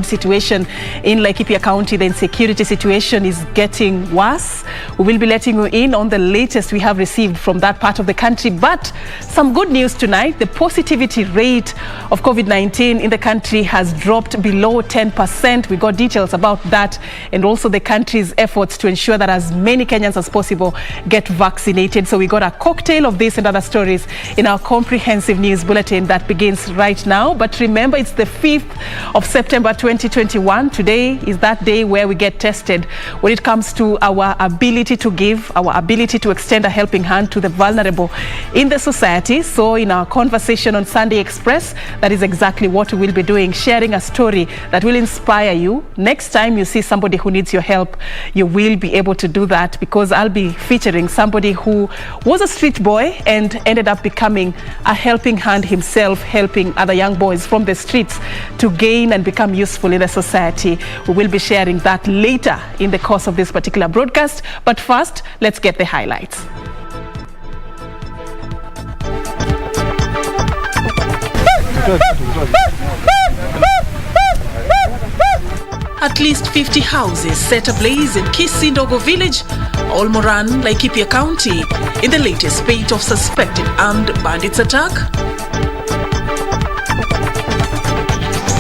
Situation in Laikipia County, the insecurity situation is getting worse. We will be letting you in on the latest we have received from that part of the country. But some good news tonight. The positivity rate of COVID-19 in the country has dropped below 10%. We got details about that and also the country's efforts to ensure that as many Kenyans as possible get vaccinated. So we got a cocktail of this and other stories in our comprehensive news bulletin that begins right now. But remember, it's the 5th of September 2021. Today is that day where we get tested when it comes to our ability to give, our ability to extend a helping hand to the vulnerable in the society. So in our conversation on Sunday Express, that is exactly what we will be doing, sharing a story that will inspire you. Next time you see somebody who needs your help, you will be able to do that, because I'll be featuring somebody who was a street boy and ended up becoming a helping hand himself, helping other young boys from the streets to gain and become useful in the society. We will be sharing that later in the course of this particular broadcast. But first, let's get the highlights. At least 50 houses set ablaze in Kisumu village, Olmoran, Laikipia County, in the latest spate of suspected armed bandits attack.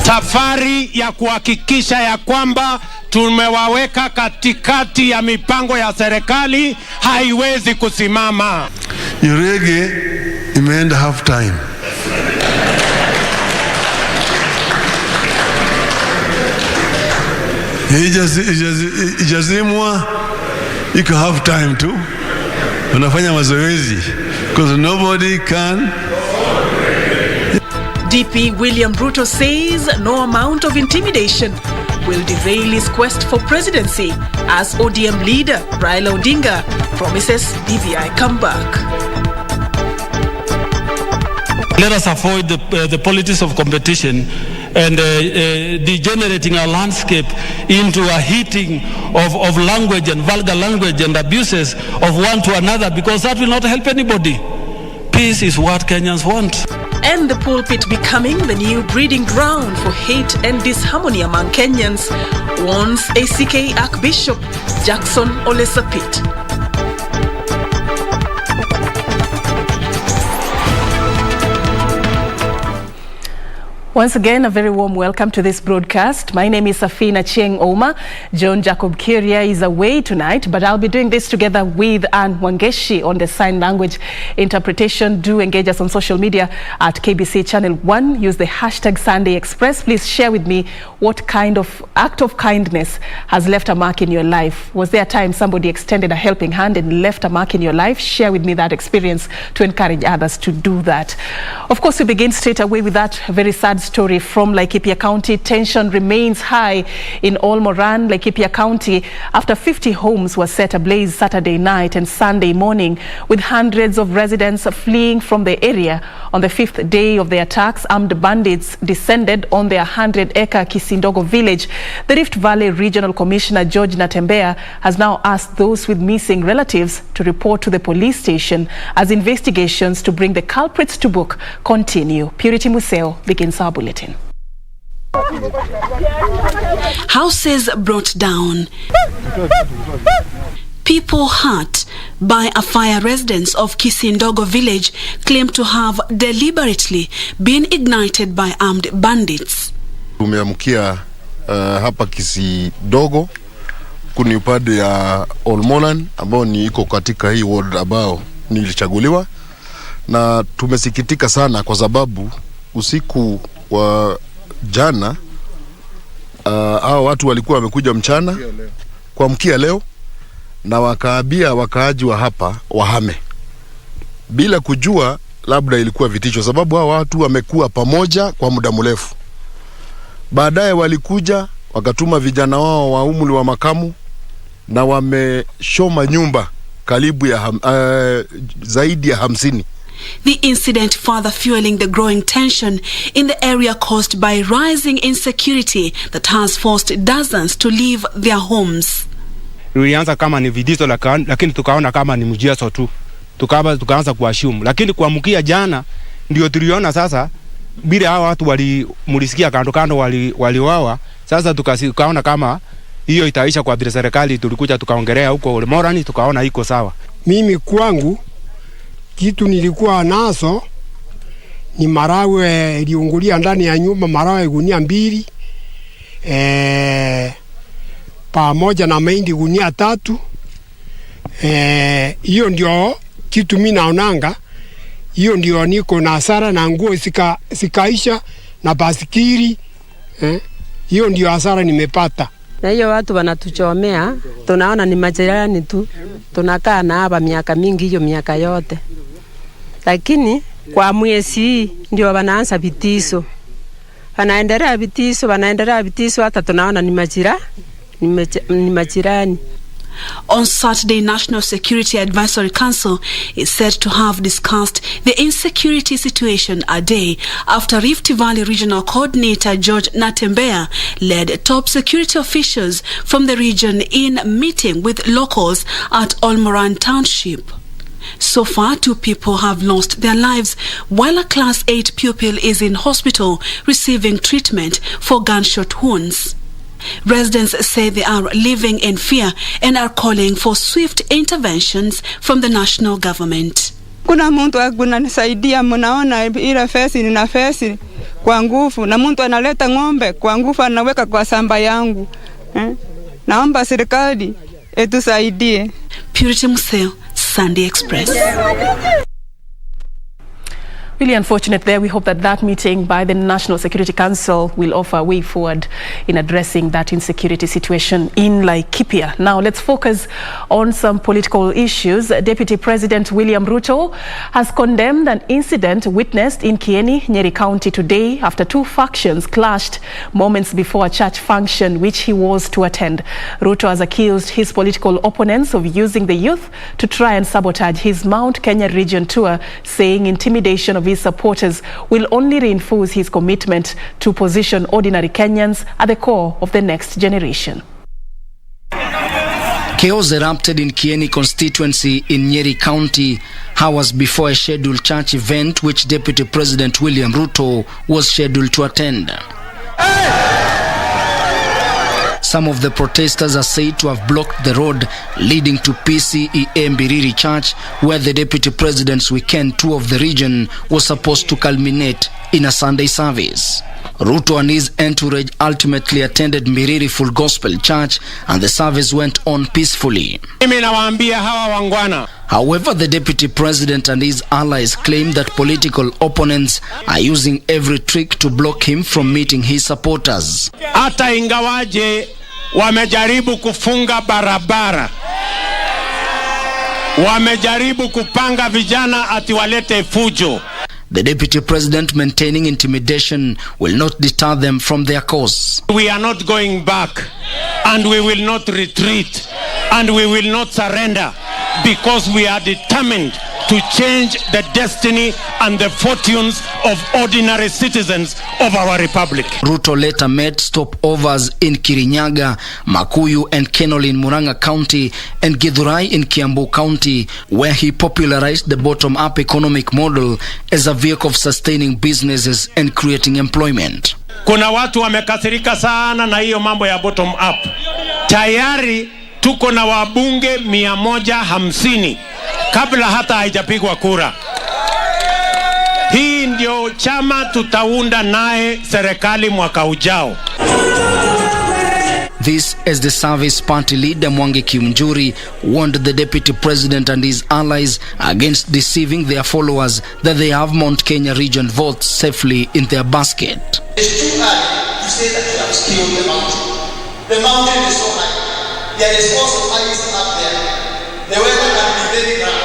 Safari ya kuhakikisha ya kwamba tumewaweka katikati ya mipango ya serikali haiwezi kusimama. Irege imeenda half time. Ijazimwa iko half time tu. Unafanya mazoezi because nobody can. DP William Ruto says no amount of intimidation will derail his quest for presidency as ODM leader Raila Odinga promises BBI comeback. Let us avoid the politics of competition and degenerating our landscape into a heating of language and vulgar language and abuses of one to another, because that will not help anybody. Peace is what Kenyans want. And the pulpit becoming the new breeding ground for hate and disharmony among Kenyans, warns ACK Archbishop Jackson Ole Sapit. Once again, a very warm welcome to this broadcast. My name is Serfine Achieng Ouma. John Jacob Kiria is away tonight, but I'll be doing this together with Anne Wangeshi on the sign language interpretation. Do engage us on social media at KBC Channel 1. Use the hashtag Sunday Express. Please share with me what kind of act of kindness has left a mark in your life. Was there a time somebody extended a helping hand and left a mark in your life? Share with me that experience to encourage others to do that. Of course, we begin straight away with that very sad story from Laikipia County. Tension remains high in Olmoran, Laikipia County, after 50 homes were set ablaze Saturday night and Sunday morning, with hundreds of residents fleeing from the area. On the 5th day of the attacks, armed bandits descended on their 100-acre Kisumu village. The Rift Valley Regional Commissioner George Natembea has now asked those with missing relatives to report to the police station as investigations to bring the culprits to book continue. Purity Museo begins our bulletin. Houses brought down. People hurt by a fire. Residents of Kisumu village claim to have deliberately been ignited by armed bandits. Tumeamkia hapa Kisumu kuni upande ya Olmoran ambao ni iko katika hii ward ambao nilichaguliwa, na tumesikitika sana kwa sababu usiku wa jana hao watu walikuwa wamekuja mchana kuamkia leo na wakaambia wakaaji wa hapa wahame bila kujua labda ilikuwa vitisho, sababu hao watu wamekuwa pamoja kwa muda mrefu. Baadaye walikuja wakatuma vijana wao wa umri wa makamu na wameshoma nyumba karibu ya zaidi ya 50. The incident further fueling the growing tension in the area caused by rising insecurity that has forced dozens to leave their homes. Tulianza kama ni vidizo lakini tukaona kama ni mjezo tu. Tukaanza kuashumu. Lakini kuamkia jana ndio tuliona sasa bila hao watu mulisikia kando waliwawa Sasa tukaona kama hiyo itaisha kwa vile serikali tulikuja tukaongelea huko Morani tukaona iko sawa. Mimi kwangu kitu nilikuwa nazo ni marawe iliungulia ndani ya nyumba, marawe gunia 2 pamoja na mahindi gunia 3. Hiyo ndio kitu mimi naonanga, hiyo ndio niko na hasara, na nguo sikaisha na basikiri. Hiyo ndio hasara nimepata. Na hiyo watu wanatuchomea, tunaona ni majirani tu. Tunakaa na hapa miaka mingi, hiyo miaka yote. Lakini kwa mwezi ndio wanaanza vitisho. Wanaendelea vitisho hata tunaona ni majirani. On Saturday, National Security Advisory Council is said to have discussed the insecurity situation a day after Rift Valley Regional Coordinator George Natembea led top security officials from the region in meeting with locals at Olmoran Township. So far, 2 people have lost their lives, while a Class 8 pupil is in hospital receiving treatment for gunshot wounds. Residents say they are living in fear and are calling for swift interventions from the national government. Kuna mtu akunanisaidia, mnaona ile fesi nina fesi kwa nguvu, na mtu analeta ng'ombe kwa nguvu anaweka kwa shamba yangu. Naomba serikali etusaidie. Purity Museo, Sunday Express. Really unfortunate there. We hope that that meeting by the National Security Council will offer a way forward in addressing that insecurity situation in Laikipia. Now let's focus on some political issues. Deputy President William Ruto has condemned an incident witnessed in Kieni, Nyeri County today after 2 factions clashed moments before a church function which he was to attend. Ruto has accused his political opponents of using the youth to try and sabotage his Mount Kenya region tour, saying intimidation of his supporters will only reinforce his commitment to position ordinary Kenyans at the core of the next generation. Chaos erupted in Kieni constituency in Nyeri County hours before a scheduled church event which Deputy President William Ruto was scheduled to attend. Some of the protesters are said to have blocked the road leading to PCEA Mbiriri Church, where the Deputy President's weekend tour of the region was supposed to culminate in a Sunday service. Ruto and his entourage ultimately attended Mbiriri Full Gospel Church and the service went on peacefully. However, the Deputy President and his allies claim that political opponents are using every trick to block him from meeting his supporters. Hata ingawaje wamejaribu kufunga barabara, wamejaribu kupanga vijana ati walete fujo. The Deputy President maintaining intimidation will not deter them from their cause. We are not going back and we will not retreat and we will not surrender because we are determined to change the destiny and the fortunes of ordinary citizens of our republic. Ruto later made stopovers in Kirinyaga, Makuyu and Kenol in Murang'a County and Githurai in Kiambu County, where he popularized the bottom-up economic model as a vehicle of sustaining businesses and creating employment. Kuna watu wamekasirika sana na hiyo mambo ya bottom up. Tayari tuko na wabunge 150 kabla hata haijapigwa kura. Hii ndio chama tutaunda naye serikali mwaka ujao. This as the service party leader Mwangi Kiunjuri warned the Deputy President and his allies against deceiving their followers that they have Mount Kenya region votes safely in their basket. It's too early to say that you have scaled the mountain. The mountain is so high. There is also ice up there. The weather can be very dry.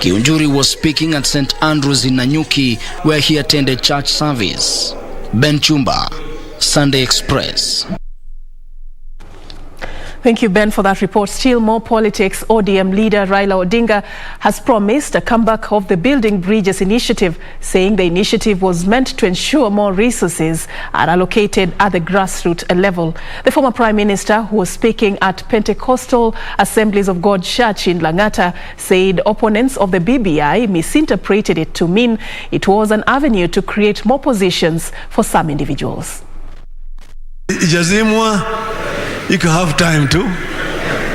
Kiunjuri was speaking at St. Andrews in Nanyuki, where he attended church service. Ben Chumba, Sunday Express. Thank you, Ben, for that report. Still more politics. ODM leader Raila Odinga has promised a comeback of the Building Bridges initiative, saying the initiative was meant to ensure more resources are allocated at the grassroots level. The former Prime Minister, who was speaking at Pentecostal Assemblies of God Church in Lang'ata, said opponents of the BBI misinterpreted it to mean it was an avenue to create more positions for some individuals. Ijazimwa, you can have time too.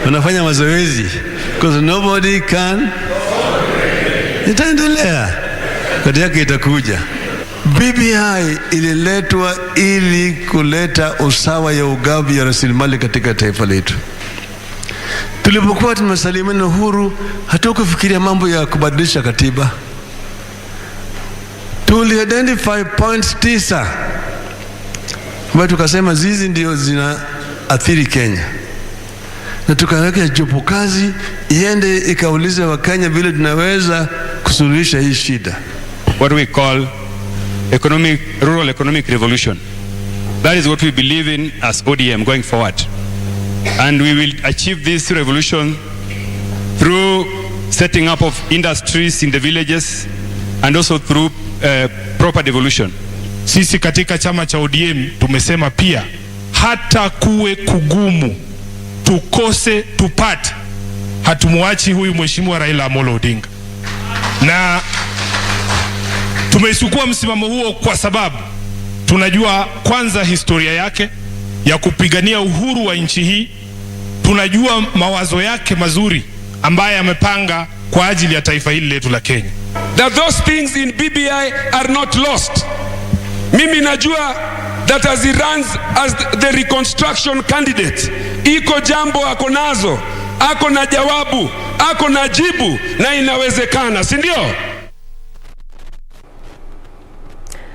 Wanafanya mazoezi. Because nobody can. Itaendelea. Kati yake itakuja. BBI ililetwa ili kuleta usawa ya ugavi ya rasilimali katika taifa letu. Tulipokuwa tumesalimana uhuru, hatukufikiria mambo ya kubadilisha katiba. Tuli-identify points 9 ambayo tukasema zizi ndio zinaathiri Kenya, na tukaweka jopo kazi iende ikaulize Wakenya vile tunaweza kusuluhisha hii shida. What we call rural economic revolution. That is what we believe in as ODM going forward. And we will achieve this revolution through setting up of industries in the villages and also through proper devolution. Sisi katika chama cha ODM tumesema pia hata kuwe kugumu, tukose tupate, hatumuachi huyu mheshimiwa Raila Amolo Odinga. Na tumechukua msimamo huo kwa sababu tunajua kwanza historia yake ya kupigania uhuru wa nchi hii, tunajua mawazo yake mazuri ambaye amepanga kwa ajili ya taifa hili letu la Kenya. That those things in BBI are not lost. Mimi najua that as he runs as the reconstruction candidate, iko jambo ako nazo, ako na jawabu, ako na jibu, na inawezekana, si ndio?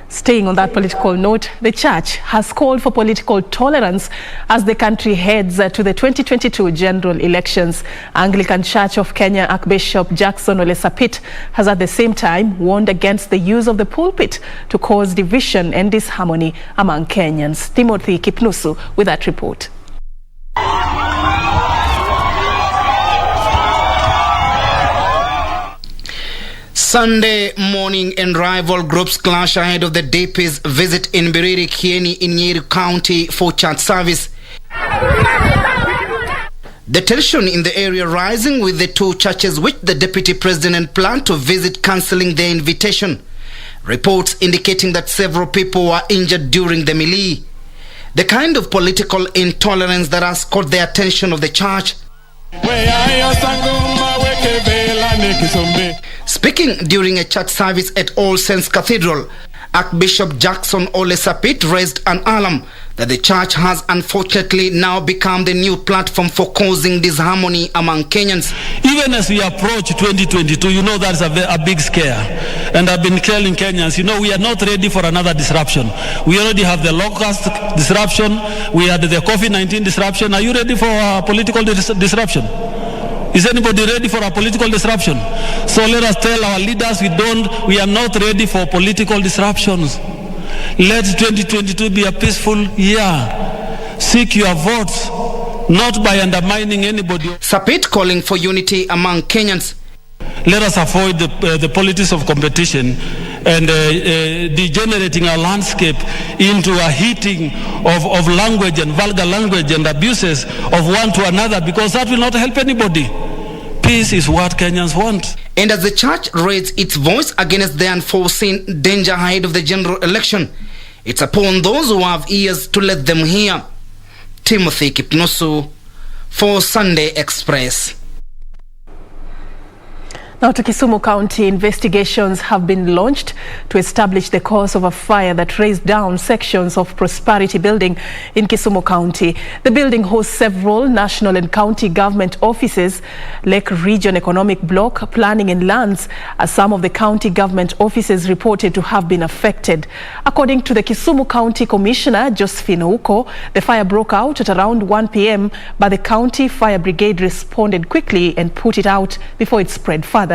Staying on that political note, the church has called for political tolerance as the country heads to the 2022 general elections. Anglican Church of Kenya Archbishop Jackson Ole Sapit has at the same time warned against the use of the pulpit to cause division and disharmony among Kenyans. Timothy Kipnusu with that report. Sunday morning and rival groups clash ahead of the DP's visit in Biriri Kieni in Nyeri County for church service. The tension in the area rising with the two churches which the deputy president planned to visit cancelling their invitation. Reports indicating that several people were injured during the melee. The kind of political intolerance that has caught the attention of the church. Speaking during a church service at All Saints Cathedral, Archbishop Jackson Ole Sapit raised an alarm that the church has unfortunately now become the new platform for causing disharmony among Kenyans. Even as we approach 2022, you know that's a big scare. And I've been telling Kenyans, you know, we are not ready for another disruption. We already have the locust disruption. We had the COVID-19 disruption. Are you ready for a political disruption? Is anybody ready for a political disruption? So let us tell our leaders we are not ready for political disruptions. Let 2022 be a peaceful year. Seek your votes, not by undermining anybody. Sapit calling for unity among Kenyans. Let us avoid the politics of competition and degenerating our landscape into a heating of language and vulgar language and abuses of one to another, because that will not help anybody. Peace is what Kenyans want. And as the church raised its voice against the unforeseen danger ahead of the general election, it's upon those who have ears to let them hear. Timothy Kipnusu for Sunday Express. Now to Kisumu County, investigations have been launched to establish the cause of a fire that razed down sections of Prosperity Building in Kisumu County. The building hosts several national and county government offices, Lake Region Economic Block, Planning and Lands, as some of the county government offices reported to have been affected. According to the Kisumu County Commissioner, Josephine Ouko, the fire broke out at around 1 p.m, but the county fire brigade responded quickly and put it out before it spread further.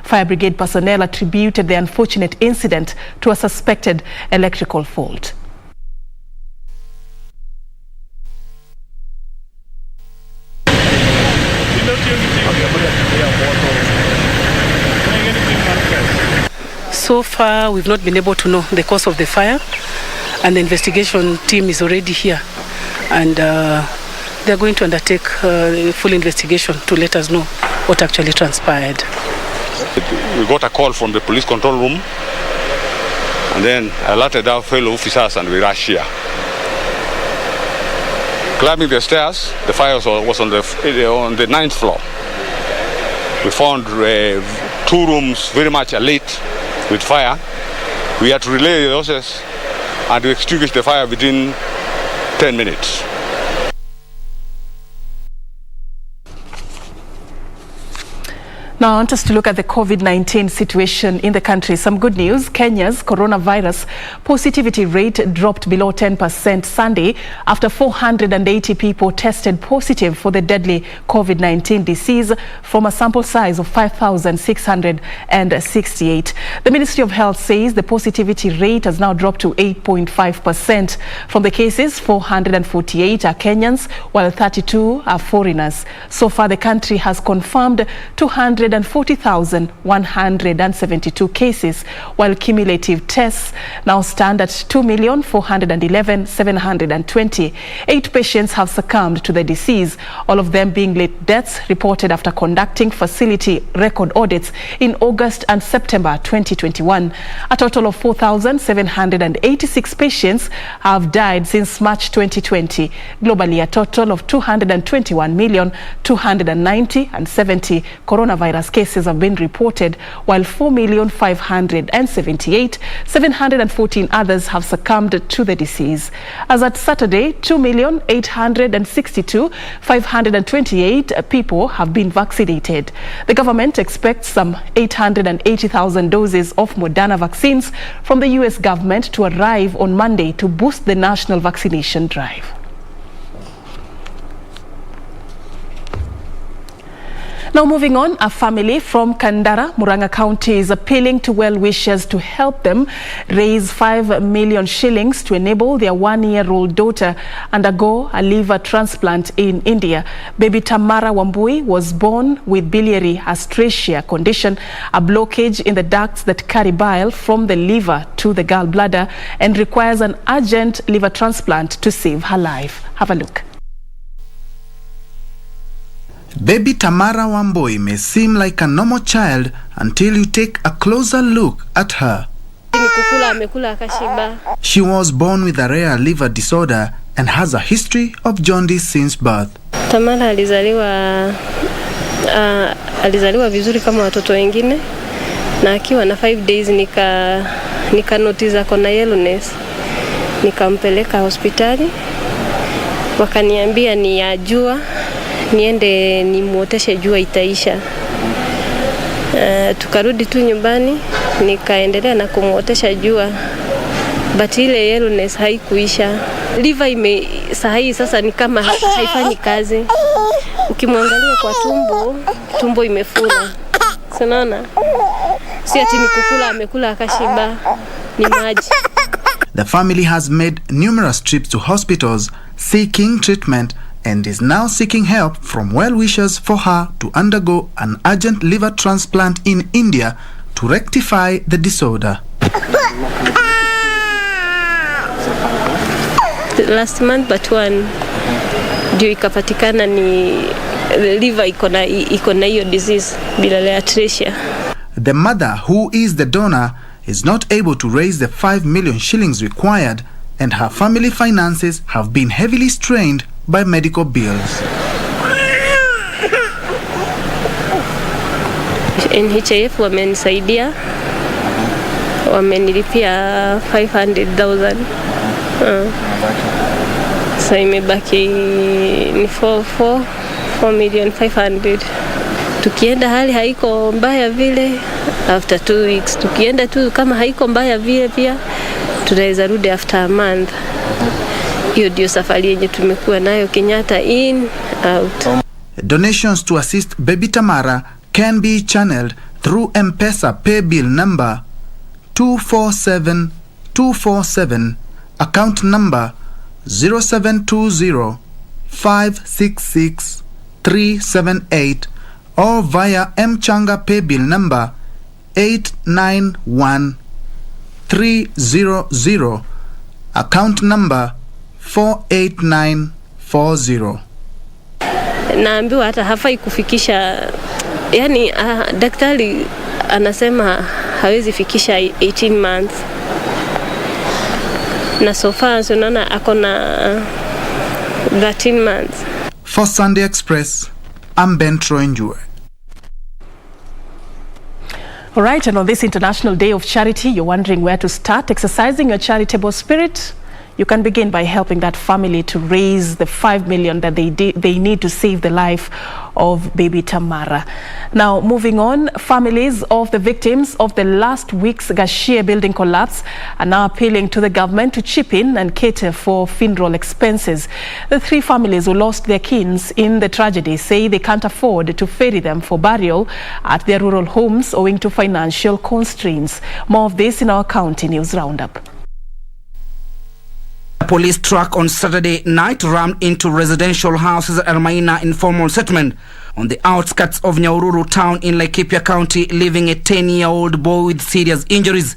Fire brigade personnel attributed the unfortunate incident to a suspected electrical fault. So far, we've not been able to know the cause of the fire, and the investigation team is already here, and they're going to undertake a full investigation to let us know what actually transpired. We got a call from the police control room, and then alerted our fellow officers, and we rushed here. Climbing the stairs, the fire was on the 9th floor. We found 2 rooms very much alight with fire. We had to relay the hoses and to extinguish the fire within 10 minutes. Now, I want us to look at the COVID-19 situation in the country. Some good news. Kenya's coronavirus positivity rate dropped below 10% Sunday after 480 people tested positive for the deadly COVID-19 disease from a sample size of 5,668. The Ministry of Health says the positivity rate has now dropped to 8.5%. From the cases, 448 are Kenyans, while 32 are foreigners. So far, the country has confirmed 240,172 cases, while cumulative tests now stand at 2,411,720. 8 patients have succumbed to the disease, all of them being late deaths reported after conducting facility record audits in August and September 2021. A total of 4,786 patients have died since March 2020. Globally, a total of 221,290,070 coronavirus cases have been reported, while 4,578,714 others have succumbed to the disease. As at Saturday, 2,862,528 people have been vaccinated. The government expects some 880,000 doses of Moderna vaccines from the US government to arrive on Monday to boost the national vaccination drive. Now moving on, a family from Kandara, Murang'a County is appealing to well-wishers to help them raise 5 million shillings to enable their 1-year-old daughter undergo a liver transplant in India. Baby Tamara Wambui was born with biliary atresia condition, a blockage in the ducts that carry bile from the liver to the gallbladder, and requires an urgent liver transplant to save her life. Have a look. Baby Tamara Wambui may seem like a normal child until you take a closer look at her. She was born with a rare liver disorder and has a history of jaundice since birth. Tamara alizaliwa vizuri kama watoto wengine, na akiwa na 5 days nika notice ako na yellowness. Nikampeleka hospitali, wakaniambia ni ya jua, niende nimuoteshe jua itaisha. Tukarudi tu nyumbani, nikaendelea na kumuotesha jua, but ile yellowness haikuisha. Liver sahi sasa ni kama haifanyi kazi. Ukimwangalia kwa tumbo imefura. Unaona? Si ati ni kukula amekula akashiba, ni maji. The family has made numerous trips to hospitals seeking treatment and is now seeking help from well-wishers for her to undergo an urgent liver transplant in India to rectify the disorder. Last month but one ndio ikapatikana ni liver iko na hiyo disease biliary atresia. The mother, who is the donor, is not able to raise the 5 million shillings required, and her family finances have been heavily strained by medical bills. NHIF wamenisaidia, wamenilipia 500,000. So imebaki ni 4,500,000. Tukienda hali haiko mbaya vile, after 2 weeks. Tukienda tu kama haiko mbaya vile pia, tunaweza rudi after a month. Hiyo ndio safari yenye tumekuwa nayo Kenyatta, in, out. Donations to assist baby Tamara can be channeled through M-Pesa pay bill number 247247, account number 0720566378, or via M-Changa pay bill number 891300, account number 48940. Naambiwa hata hafai kufikisha, yani daktari anasema hawezi fikisha 18 months. Na so far unaona ako na 13 months. For Sunday Express, I'm Ben Troenjue. All right, and on this International Day of Charity, you're wondering where to start exercising your charitable spirit? You can begin by helping that family to raise the 5 million that they need to save the life of baby Tamara. Now, moving on, families of the victims of the last week's Gashie building collapse are now appealing to the government to chip in and cater for funeral expenses. The 3 families who lost their kins in the tragedy say they can't afford to ferry them for burial at their rural homes owing to financial constraints. More of this in our county news roundup. A police truck on Saturday night rammed into residential houses at Almaina informal settlement on the outskirts of Nyahururu town in Laikipia County, leaving a 10-year-old boy with serious injuries.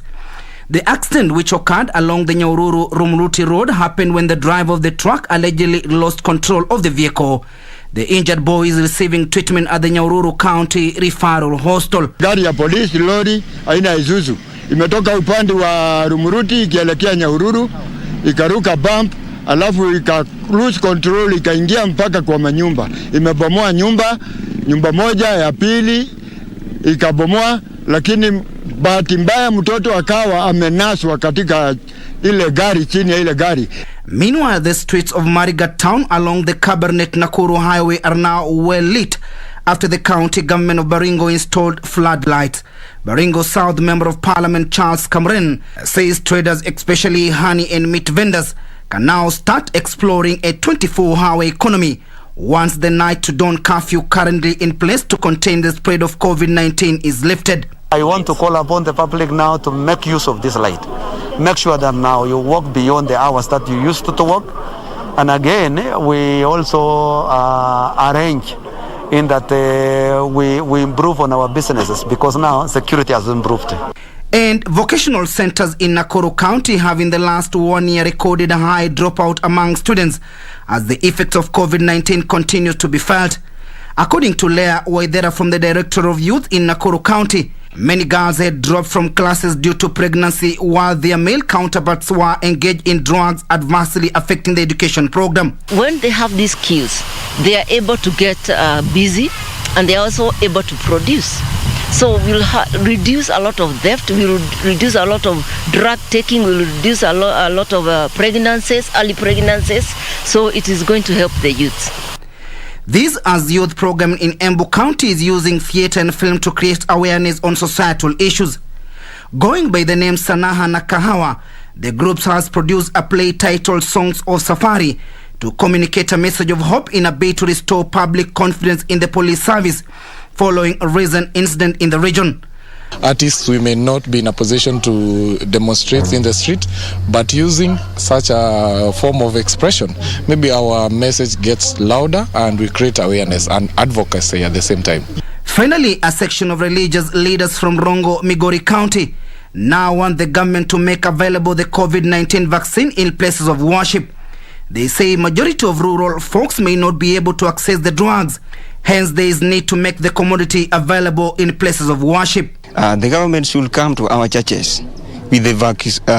The accident, which occurred along the Nyahururu-Rumruti road, happened when the driver of the truck allegedly lost control of the vehicle. The injured boy is receiving treatment at the Nyahururu County Referral Hospital. Gari ya polisi lori aina ya Isuzu imetoka upande wa Rumruti ikielekea Nyahururu, ikaruka bump, alafu lose control, ikaingia mpaka kwa manyumba. Imebomoa nyumba moja, ya pili ikabomoa, lakini bahati mbaya mtoto akawa amenaswa katika ile gari, chini ya ile gari. Meanwhile, the streets of Marigat town along the Kabarnet-Nakuru highway are now well lit after the county government of Baringo installed floodlights. Baringo South Member of Parliament Charles Kamren says traders, especially honey and meat vendors, can now start exploring a 24-hour economy once the night to dawn curfew currently in place to contain the spread of COVID-19 is lifted. I want to call upon the public now to make use of this light. Make sure that now you walk beyond the hours that you used to walk. And again, we also arrange in that we improve on our businesses, because now security has improved. And vocational centers in Nakuru County have in the last 1 year recorded a high dropout among students as the effects of COVID-19 continues to be felt. According to Leah Waidera from the Director of Youth in Nakuru County, many girls had dropped from classes due to pregnancy, while their male counterparts were engaged in drugs, adversely affecting the education program. When they have these skills, they are able to get busy, and they are also able to produce. So we'll reduce a lot of theft, we'll reduce a lot of drug taking, we'll reduce a lot of pregnancies, early pregnancies. So it is going to help the youth. This as the youth program in Embu County is using theatre and film to create awareness on societal issues. Going by the name Sanaha na Kahawa, the group has produced a play titled Songs of Safari to communicate a message of hope in a bid to restore public confidence in the police service following a recent incident in the region. Artists, we may not be in a position to demonstrate in the street, but using such a form of expression, maybe our message gets louder and we create awareness and advocacy at the same time. Finally, a section of religious leaders from Rongo, Migori County now want the government to make available the COVID-19 vaccine in places of worship. They say majority of rural folks may not be able to access the drugs. Hence, there is need to make the commodity available in places of worship. The government should come to our churches with the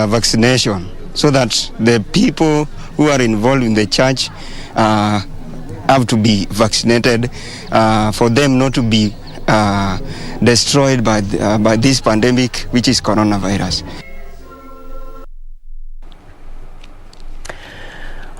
vaccination so that the people who are involved in the church have to be vaccinated for them not to be destroyed by this pandemic, which is coronavirus.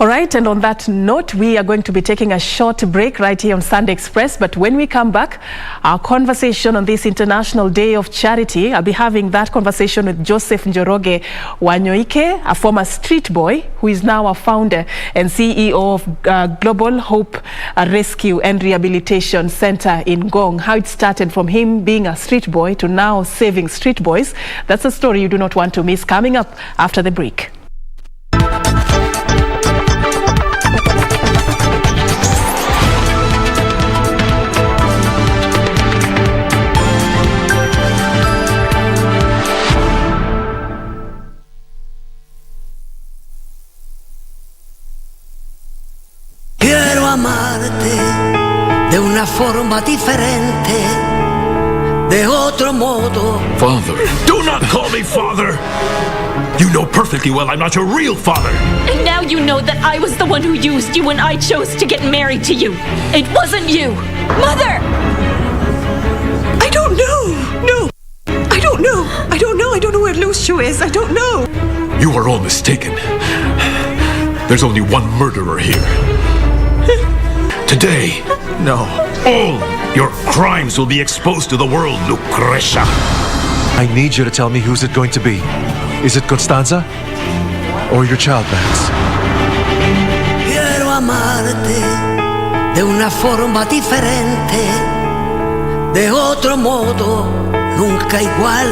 All right, and on that note, we are going to be taking a short break right here on Sunday Express. But when we come back, our conversation on this International Day of Charity, I'll be having that conversation with Joseph Njoroge Wanyoike, a former street boy who is now a founder and CEO of Global Hope Rescue and Rehabilitation Center in Ngong. How it started from him being a street boy to now saving street boys. That's a story you do not want to miss, coming up after the break. Quiero amarte de una forma diferente, de otro modo. Father. Do not call me father. You know perfectly well I'm not your real father. And now you know that I was the one who used you when I chose to get married to you. It wasn't you. Mother! I don't know. No. I don't know. I don't know. I don't know where Lucio is. I don't know. You are all mistaken. There's only one murderer here. Today, No. all your crimes will be exposed to the world, Lucrecia. I need you to tell me who's it going to be. Is it Constanza? Or your child, Max? Quiero amarte de una forma diferente, de otro modo, nunca igual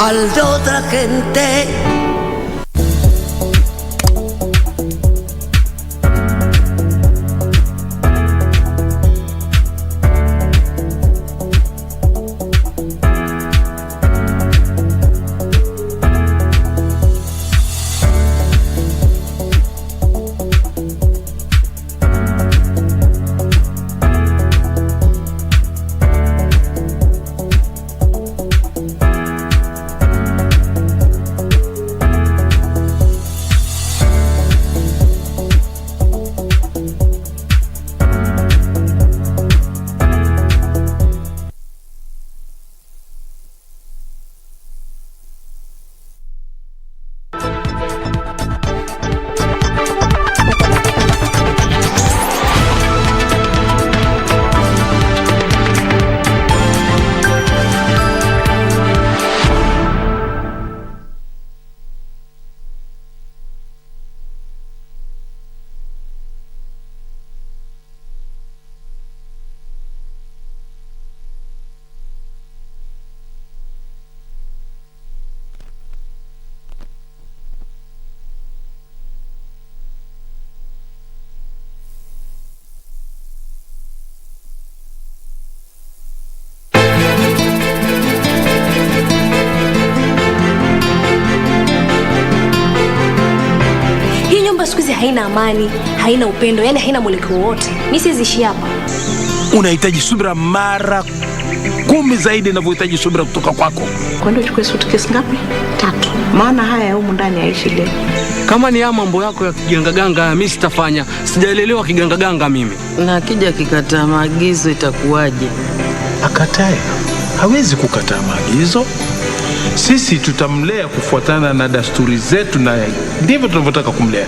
al de otra gente. Haina amani, haina upendo, yani haina mwelekeo wote. Mimi sizishi hapa. Unahitaji subira mara 10 zaidi ninavyohitaji subira kutoka kwako. Kwani uchukue suitcase ngapi? 3. Maana haya humu ndani haishi leo. Kama ni mambo yako ya kigangaganga mimi sitafanya. Sijaelelewa kigangaganga mimi. Na akija kikataa maagizo itakuwaje? Akatae. Hawezi kukataa maagizo. Sisi tutamlea kufuatana na desturi zetu na ndivyo tunavyotaka kumlea.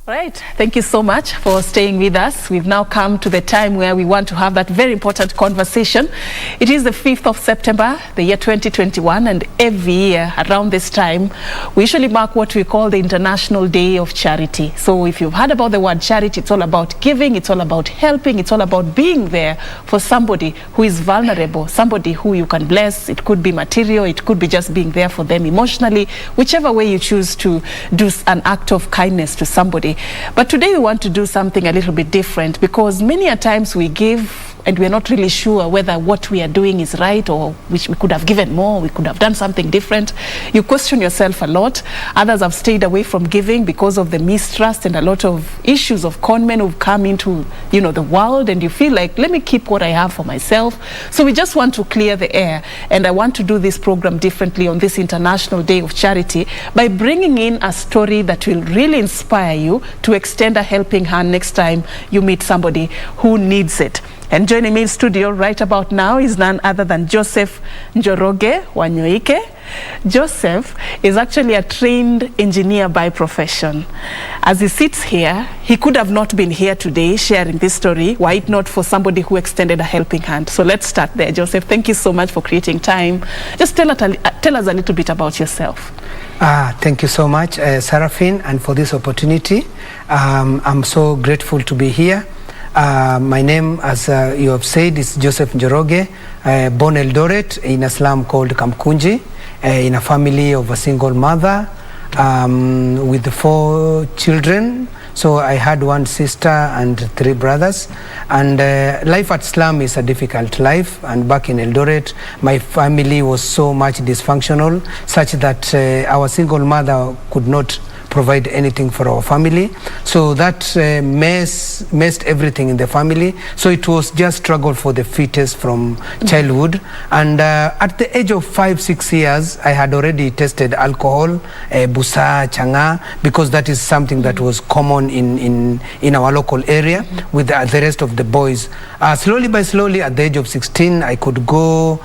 Right, thank you so much for staying with us. We've now come to the time where we want to have that very important conversation. It is the 5th of September, the year 2021, and every year around this time, we usually mark what we call the International Day of Charity. So if you've heard about the word charity, it's all about giving, it's all about helping, it's all about being there for somebody who is vulnerable, somebody who you can bless. It could be material, it could be just being there for them emotionally, whichever way you choose to do an act of kindness to somebody. But today we want to do something a little bit different, because many a times we give and we're not really sure whether what we are doing is right, or which we could have given more, we could have done something different. You question yourself a lot. Others have stayed away from giving because of the mistrust and a lot of issues of con men who've come into, the world, and you feel like, let me keep what I have for myself. So we just want to clear the air, and I want to do this program differently on this International Day of Charity by bringing in a story that will really inspire you to extend a helping hand next time you meet somebody who needs it. And joining me in studio right about now is none other than Joseph Njoroge Wanyoike. Joseph is actually a trained engineer by profession. As he sits here, he could have not been here today sharing this story were it not for somebody who extended a helping hand. So let's start there. Joseph, thank you so much for creating time. Just tell us a little bit about yourself. Thank you so much, Serfine, and for this opportunity. I'm so grateful to be here. My name, as you have said, is Joseph Njoroge, born Eldoret in a slum called Kamkunji, in a family of a single mother with 4 children, So I had one sister and 3 brothers. And life at slum is a difficult life. And back in Eldoret, my family was so much dysfunctional, such that our single mother could not provide anything for our family. So that messed everything in the family. So it was just struggle for the fittest from childhood. And at the age of 5-6 years, I had already tested alcohol, busa, changa, because that is something that was common in our local area with the rest of the boys. Slowly by slowly, at the age of 16, I could go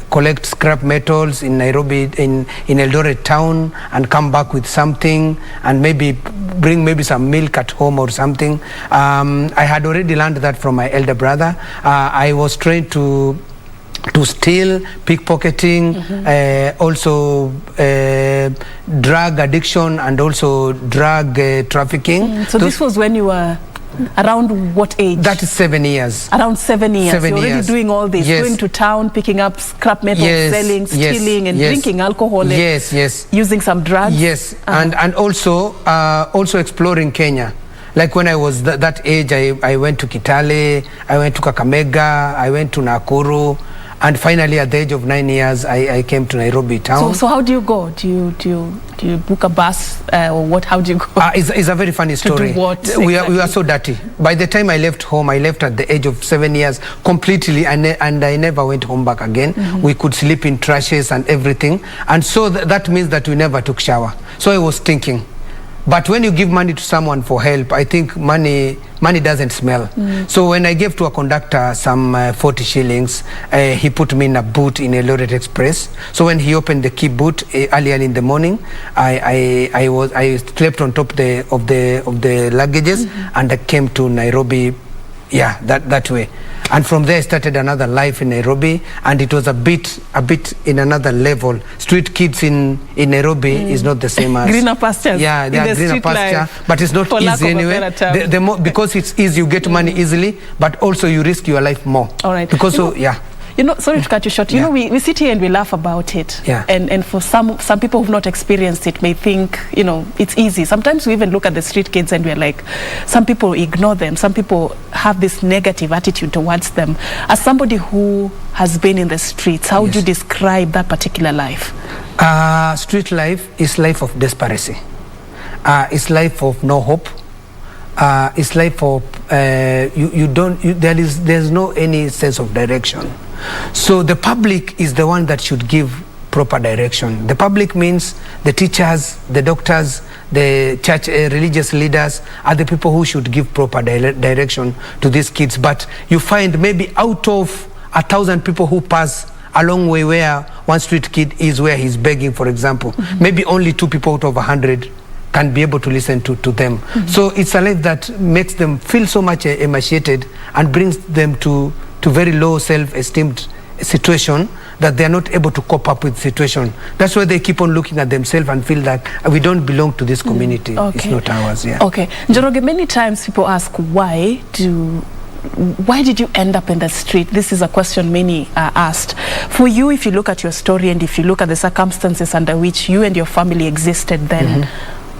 collect scrap metals in Nairobi, in Eldoret town, and come back with something, and maybe bring some milk at home or something. I had already learned that from my elder brother. I was trained to steal, pickpocketing, also drug addiction, and also drug trafficking. So this was when you were around what age? That is 7 years. Around 7 years. You're already doing all this, going to town, picking up scrap metal, selling, stealing, and drinking alcohol. Using some drugs. Yes, and also exploring Kenya. Like when I was that age, I went to Kitale, I went to Kakamega, I went to Nakuru. And finally, at the age of 9 years, I came to Nairobi town. So how do you go? Do you book a bus or what? How do you go? It's a very funny story. To do what? We were so dirty. By the time I left home, I left at the age of 7 years completely, and I never went home back again. We could sleep in trashes and everything, and so that means that we never took shower. So I was thinking, but when you give money to someone for help, I think money doesn't smell. So when I gave to a conductor some 40 shillings, he put me in a boot in Eldoret Express. So when he opened the key boot early in the morning, I slept on top of the luggages, and I came to Nairobi. Yeah, that way. And from there I started another life in Nairobi, and it was a bit in another level. Street kids in Nairobi is not the same as greener pastures. Yeah, they are greener pasture, but it's not easy anyway. The more, because it's easy, you get money easily, but also you risk your life more. All right. Because yeah. You know, sorry to cut you short. You know, we sit here and we laugh about it. Yeah. And for some people who've not experienced it may think, you know, it's easy. Sometimes we even look at the street kids and we're like, some people ignore them. Some people have this negative attitude towards them. As somebody who has been in the streets, how would you describe that particular life? Street life is life of desperation. It's life of no hope. It's life of there's no any sense of direction. So the public is the one that should give proper direction. The public means the teachers, the doctors, the church religious leaders are the people who should give proper direction to these kids. But you find maybe out of 1,000 people who pass a long way where one street kid is, where he's begging, for example, maybe only 2 people out of 100 can be able to listen to them. So it's a life that makes them feel so much emaciated and brings them to very low self-esteem situation, that they are not able to cope up with the situation. That's why they keep on looking at themselves and feel that we don't belong to this community. It's not ours. Yeah. Okay. Njoroge, many times people ask, why did you end up in the street? This is a question many are asked. For you, if you look at your story and if you look at the circumstances under which you and your family existed then,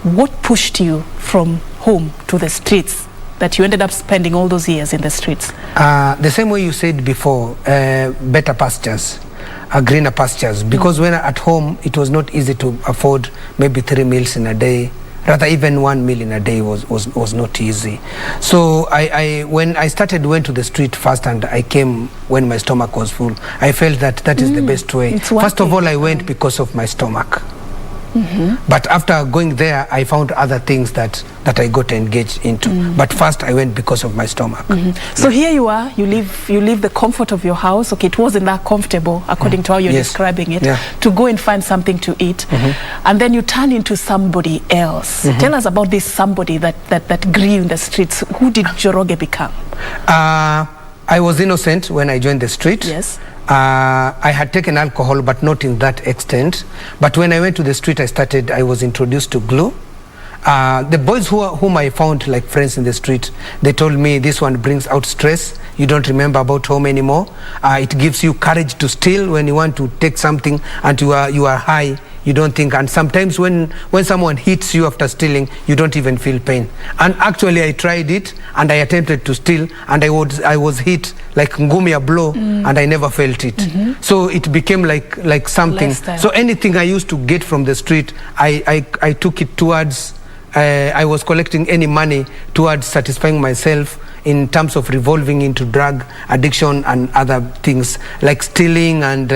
what pushed you from home to the streets, that you ended up spending all those years in the streets? The same way you said before, better pastures, greener pastures. Because when at home, it was not easy to afford maybe 3 meals in a day. Rather, even 1 meal in a day was not easy. So when I went to the street first, and I came when my stomach was full. I felt that is the best way. First of all, I went because of my stomach. But after going there, I found other things that I got engaged into. But first, I went because of my stomach. So here you are, you leave the comfort of your house. Okay, it wasn't that comfortable, according to how you're describing it, to go and find something to eat. And then you turn into somebody else. Tell us about this somebody that grew in the streets. Who did Njoroge become? I was innocent when I joined the street. Yes. I had taken alcohol, but not in that extent. But when I went to the street, I was introduced to glue. The boys whom I found like friends in the street, they told me this one brings out stress. You don't remember about home anymore. It gives you courage to steal when you want to take something and you are high. you don't think. And sometimes when someone hits you after stealing, you don't even feel pain. And actually I tried it and I attempted to steal and I was hit like ngumi, a blow, and I never felt it. So it became like something. So anything I used to get from the street, I took it towards, I was collecting any money towards satisfying myself in terms of revolving into drug addiction and other things like stealing and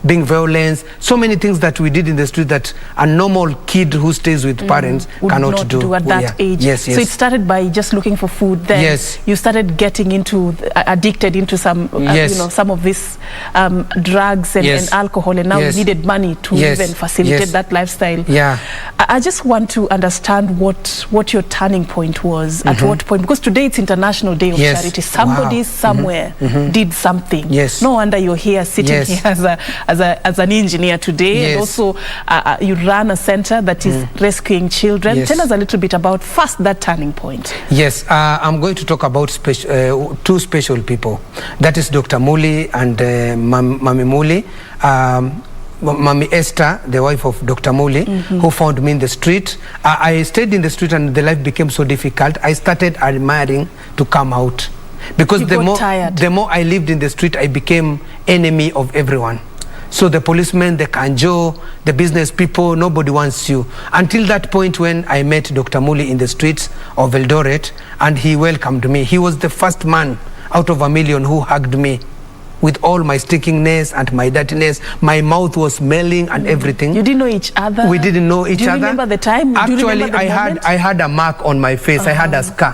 being violent. So many things that we did in the street that a normal kid who stays with parents cannot do at that age. Yes, yes. So it started by just looking for food. Then you started getting into addicted into some some of these drugs and alcohol, and now you needed money to even facilitate that lifestyle. I just want to understand what your turning point was. At what point? Because today it's International Day of Charity. Somebody somewhere did something. No wonder you're here sitting here as an engineer today. And also you run a center that is rescuing children. Tell us a little bit about first that turning point. Yes, I'm going to talk about two special people. That is Dr. Muli and Mami Muli. Mami Esther, the wife of Dr. Muli, who found me in the street. I stayed in the street and the life became so difficult. I started admiring to come out. Because the more I lived in the street, I became enemy of everyone. So the policemen, the kanjo, the business people, nobody wants you. Until that point when I met Dr. Muli in the streets of Eldoret and he welcomed me. He was the first man out of 1 million who hugged me. With all my stickingness and my dirtiness, my mouth was smelling and everything. You didn't know each other? We didn't know each other. Do you remember the time? Actually, I had a mark on my face. I had a scar,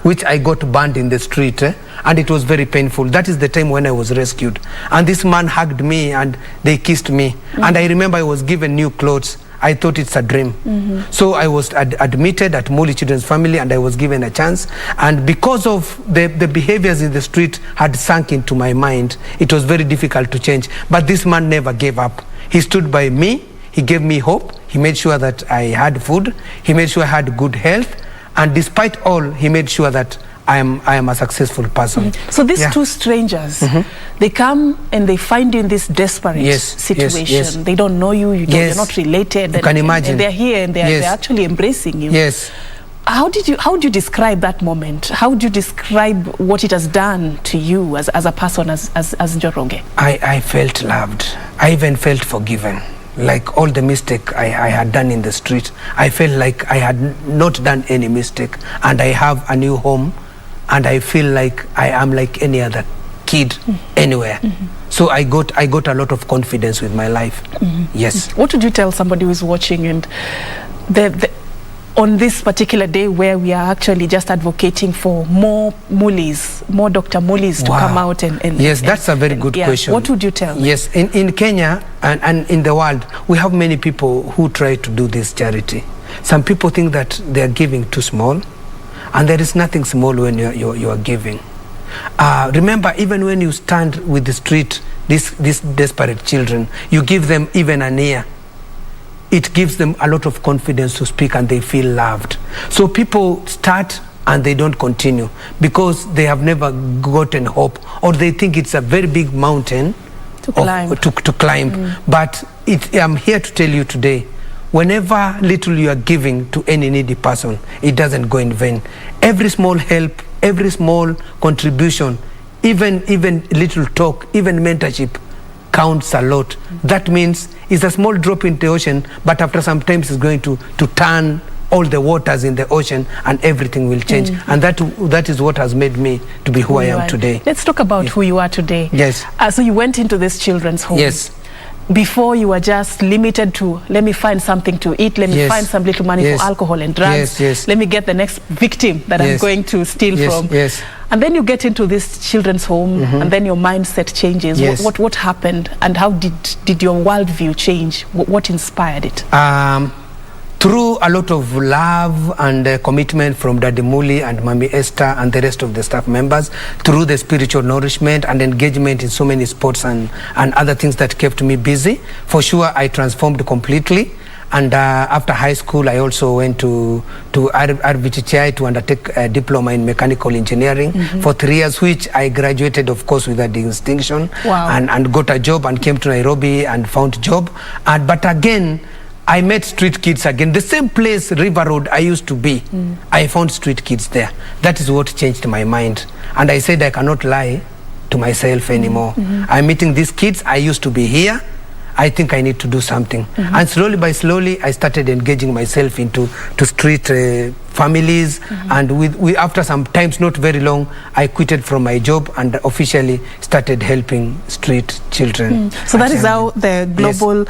which I got burned in the street, and it was very painful. That is the time when I was rescued. And this man hugged me and they kissed me. And I remember I was given new clothes. I thought it's a dream. So I was admitted at Muli Children's Family and I was given a chance. And because of the behaviors in the street had sunk into my mind, it was very difficult to change. But this man never gave up. He stood by me. He gave me hope. He made sure that I had food. He made sure I had good health. And despite all, he made sure that I am a successful person. So these two strangers, they come and they find you in this desperate situation. They don't know you, you're not related. You can imagine. And they're here and they're actually embracing you. How do you describe that moment? How do you describe what it has done to you as a person, as Njoroge? I felt loved. I even felt forgiven. Like all the mistake I had done in the street, I felt like I had not done any mistake, and I have a new home, and I feel like I am like any other kid anywhere. So I got a lot of confidence with my life. Yes. What would you tell somebody who is watching and on this particular day where we are actually just advocating for more Mulis, more Dr. Mulis to come out and yes, that's a very good question. What would you tell them? Yes, in Kenya and in the world, we have many people who try to do this charity. Some people think that they are giving too small, and there is nothing small when you are giving. Remember, even when you stand with the street, these desperate children, you give them even an ear. It gives them a lot of confidence to speak and they feel loved. So people start and they don't continue because they have never gotten hope, or they think it's a very big mountain to climb. But I'm here to tell you today, whenever little you are giving to any needy person, it doesn't go in vain. Every small help, every small contribution, even little talk, even mentorship counts a lot. That means it's a small drop in the ocean, but after some time it's going to turn all the waters in the ocean and everything will change. And that is what has made me to be who I am today. Let's talk about who you are today. Yes. So you went into this children's home. Yes. Before you were just limited to, let me find something to eat, let me find some little money for alcohol and drugs, let me get the next victim that I'm going to steal from. And then you get into this children's home and then your mindset changes. What happened and how did your worldview change? What inspired it? Through a lot of love and commitment from Daddy Muli and Mami Esther and the rest of the staff members, through the spiritual nourishment and engagement in so many sports and other things that kept me busy, for sure I transformed completely. And after high school, I also went to RVTTI to undertake a diploma in mechanical engineering for 3 years, which I graduated, of course, with a distinction and got a job and came to Nairobi and found a job. But again, I met street kids again. The same place, River Road, I used to be. I found street kids there. That is what changed my mind. And I said I cannot lie to myself anymore. I'm meeting these kids. I used to be here. I think I need to do something. And slowly by slowly, I started engaging myself into street families. And we after some times, not very long, I quitted from my job and officially started helping street children. So that is how the Global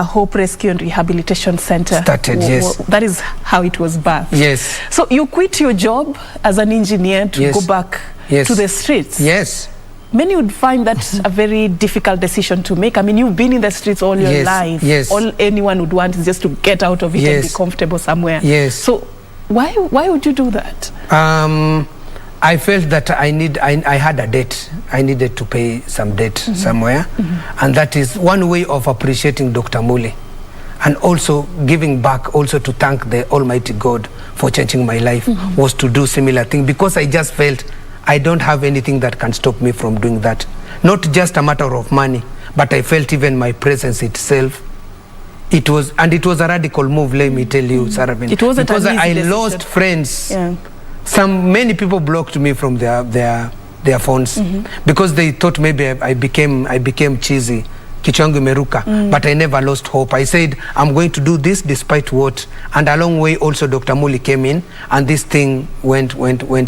Hope Rescue and Rehabilitation Center started. Yes, that is how it was birthed. Yes. So you quit your job as an engineer to go back to the streets. Yes. Many would find that a very difficult decision to make. I mean, you've been in the streets all your life. Yes. All anyone would want is just to get out of it and be comfortable somewhere. Yes. So why would you do that? I felt that I had a debt. I needed to pay some debt somewhere. And that is one way of appreciating Dr. Muli. And also giving back, also to thank the Almighty God for changing my life, was to do similar thing, because I just felt I don't have anything that can stop me from doing that. Not just a matter of money, but I felt even my presence itself. It was a radical move, let me tell you, Serfine. It wasn't because an easy I decision. lost friends. Many people blocked me from their phones because they thought maybe I became cheesy. Kichwangu imeruka, but I never lost hope. I said, I'm going to do this despite what. And along way also Dr. Muli came in, and this thing went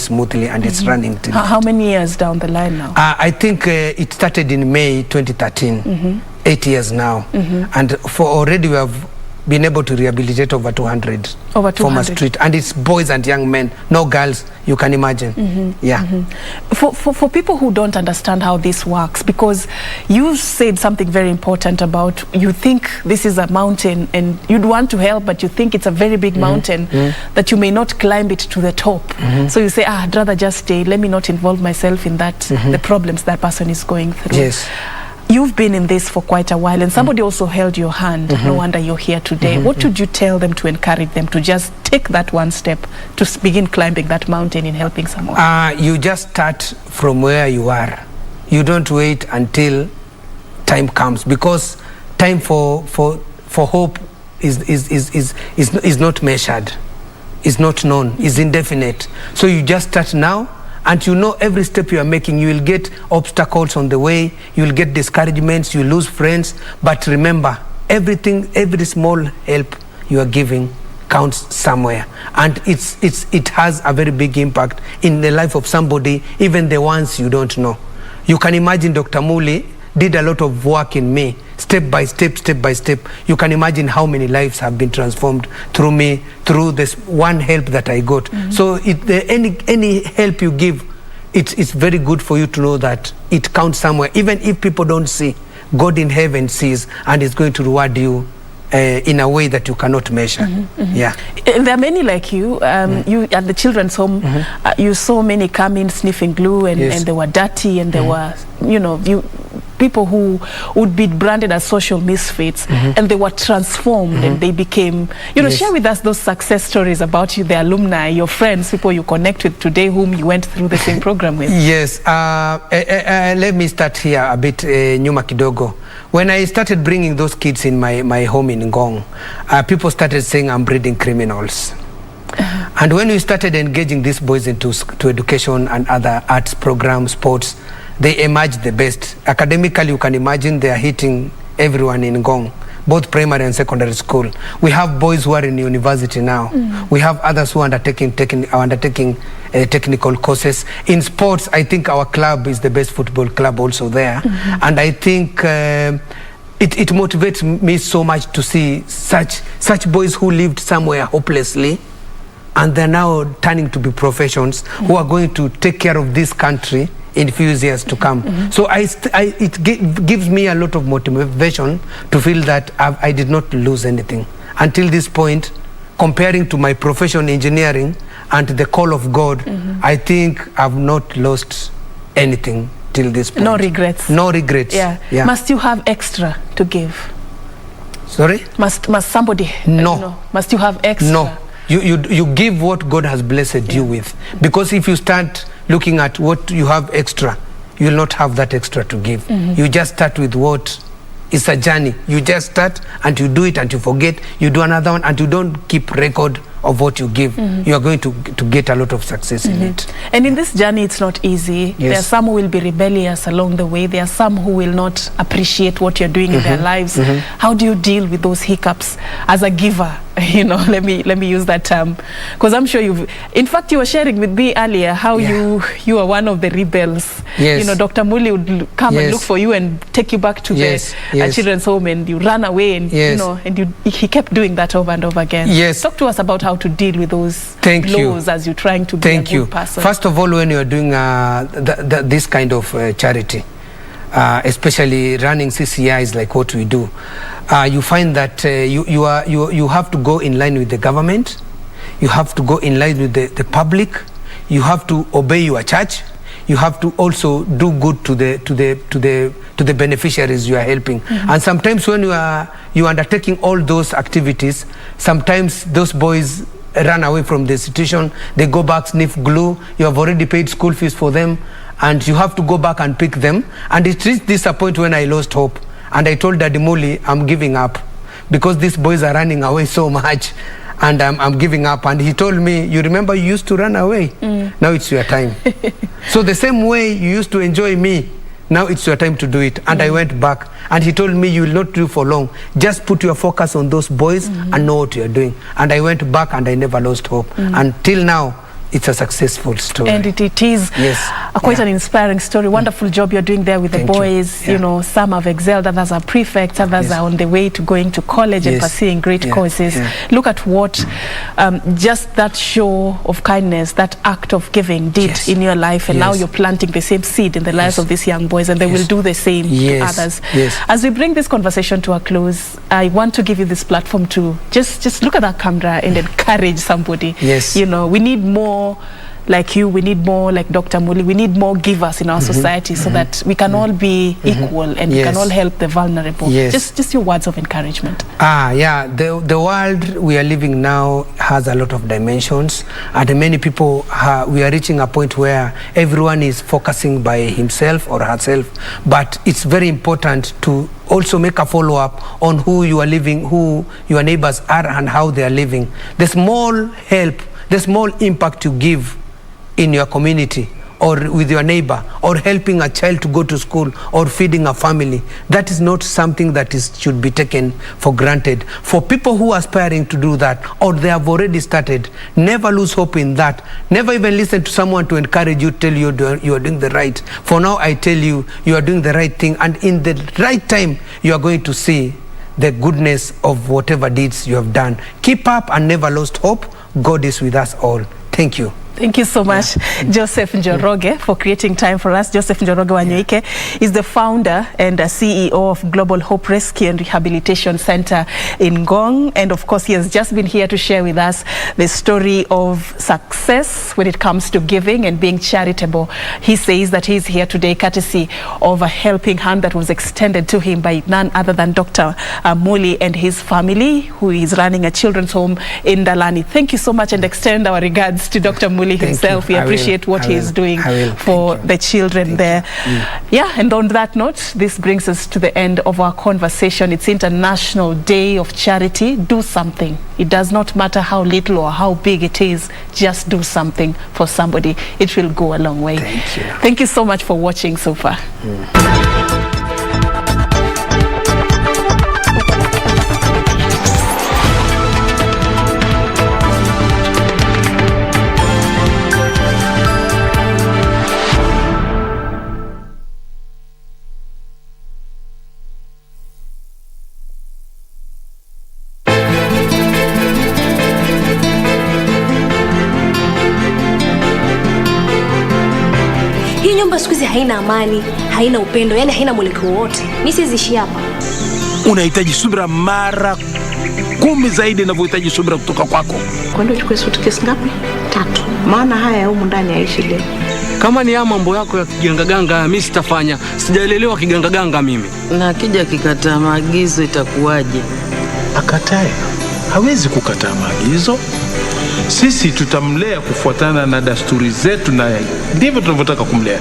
smoothly, and it's running till How many years down the line now? I think it started in May 2013. 8 years now. And for already we have been able to rehabilitate over 200 former street, and it's boys and young men, no girls, you can imagine. For people who don't understand how this works, because you said something very important about, you think this is a mountain and you'd want to help, but you think it's a very big mountain that you may not climb it to the top. So you say, I'd rather just stay, let me not involve myself in that, the problems that person is going through. Yes. You've been in this for quite a while, and somebody also held your hand. No wonder you're here today. What would you tell them to encourage them to just take that one step to begin climbing that mountain in helping someone? You just start from where you are. You don't wait until time comes, because time for hope is not measured, is not known, is indefinite. So you just start now. And you know every step you are making, you will get obstacles on the way, you will get discouragements, you lose friends. But remember, every small help you are giving counts somewhere. And it has a very big impact in the life of somebody, even the ones you don't know. You can imagine Dr. Muli did a lot of work in me, step by step, step by step. You can imagine how many lives have been transformed through me, through this one help that I got. So any help you give, it's very good for you to know that it counts somewhere. Even if people don't see, God in heaven sees, and is going to reward you in a way that you cannot measure. Yeah. There are many like you. You at the children's home, you saw many come in sniffing glue, and they were dirty, and they were, people who would be branded as social misfits, and they were transformed, and they became, share with us those success stories about you, the alumni, your friends, people you connect with today, whom you went through the same program with. Yes. Let me start here a bit, nyuma kidogo. When I started bringing those kids in my home in Ngong, people started saying I'm breeding criminals. And when we started engaging these boys into education and other arts programs, sports, they emerged the best. Academically, you can imagine they are hitting everyone in Ngong, both primary and secondary school. We have boys who are in university now. We have others who are undertaking technical courses. In sports, I think our club is the best football club also there. And I think it motivates me so much to see such boys who lived somewhere hopelessly, and they're now turning to be professions who are going to take care of this country in few years to come. So it gives me a lot of motivation to feel that I did not lose anything. Until this point, comparing to my profession, engineering, and the call of God, I think I've not lost anything till this point. No regrets. No regrets. Yeah. Must you have extra to give? Sorry? Must somebody? No. Must you have extra? No. You give what God has blessed you with. Because if you start looking at what you have extra, you will not have that extra to give. You just start with what It's a journey. You just start and you do it and you forget. You do another one and you don't keep record of what you give. You are going to get a lot of success in it. And in this journey, it's not easy. There are some who will be rebellious along the way. There are some who will not appreciate what you're doing in their lives. How do you deal with those hiccups as a giver? You know, let me use that term, because I'm sure in fact, you were sharing with me earlier how you are one of the rebels. You know, Dr. Muli would come and look for you and take you back to the children's home, and you ran away, and you know, and he kept doing that over and over again. Talk to us about how to deal with those blows as you're trying to be a good person. First of all, when you're doing this kind of charity, especially running CCIs like what we do, you find that you have to go in line with the government, you have to go in line with the public, you have to obey your church, you have to also do good to the beneficiaries you are helping. And sometimes when you are undertaking all those activities, sometimes those boys run away from the institution, they go back, sniff glue, you have already paid school fees for them, and you have to go back and pick them. And it reached this point when I lost hope, and I told Daddy Muli, I'm giving up, because these boys are running away so much, and I'm giving up. And he told me, you remember you used to run away, now it's your time. So the same way you used to enjoy me, now it's your time to do it. And I went back, and he told me, you will not do for long, just put your focus on those boys and know what you are doing. And I went back, and I never lost hope. Until now, it's a successful story. And it is quite an inspiring story. Wonderful job you're doing there with the boys. You know, some have excelled, others are prefects, others are on the way to going to college and pursuing great causes. Look at what just that show of kindness, that act of giving did in your life, and now you're planting the same seed in the lives of these young boys, and they will do the same to others. As we bring this conversation to a close, I want to give you this platform to just look at that camera and encourage somebody. You know, we need more like you, we need more like Dr. Muli, we need more givers in our society, so that we can all be equal, and we can all help the vulnerable. Just your words of encouragement. The world we are living now has a lot of dimensions, and many people we are reaching a point where everyone is focusing by himself or herself, but it's very important to also make a follow-up on who you are living, who your neighbors are, and how they are living. The small help, the small impact you give in your community or with your neighbor, or helping a child to go to school, or feeding a family, that is not something that should be taken for granted. For people who are aspiring to do that, or they have already started, never lose hope in that. Never even listen to someone to encourage you, tell you you are doing the right. For now, I tell you, you are doing the right thing, and in the right time, you are going to see the goodness of whatever deeds you have done. Keep up and never lost hope. God is with us all. Thank you. Thank you so much, Joseph Njoroge, for creating time for us. Joseph Njoroge Wanyoike is the founder and CEO of Global Hope Rescue and Rehabilitation Center in Ngong. And of course, he has just been here to share with us the story of success when it comes to giving and being charitable. He says that he's here today courtesy of a helping hand that was extended to him by none other than Dr. Muli and his family, who is running a children's home in Dalani. Thank you so much, and extend our regards to Dr. Muli himself. We appreciate what he is doing for the children there. And on that note, this brings us to the end of our conversation. It's International Day of Charity. Do something. It does not matter how little or how big it is. Just do something for somebody. It will go a long way. Thank you so much for watching so far. Siku hizi haina amani, haina upendo, yani haina mwelekeo wote. Mimi sizishi hapa. Unahitaji subira mara 10 zaidi ninavyohitaji subira kutoka kwako. Kwani uchukue suitcase ngapi? 3. Maana haya humu ndani haishi leo. Kama ni mambo yako ya kigangaganga, mimi sitafanya. Sijaelelewa kigangaganga mimi. Na akija akikataa maagizo itakuwaje? Akatae. Hawezi kukataa maagizo. Sisi tutamlea kufuatana na dasturi zetu, na ndivyo tunavyotaka kumlea.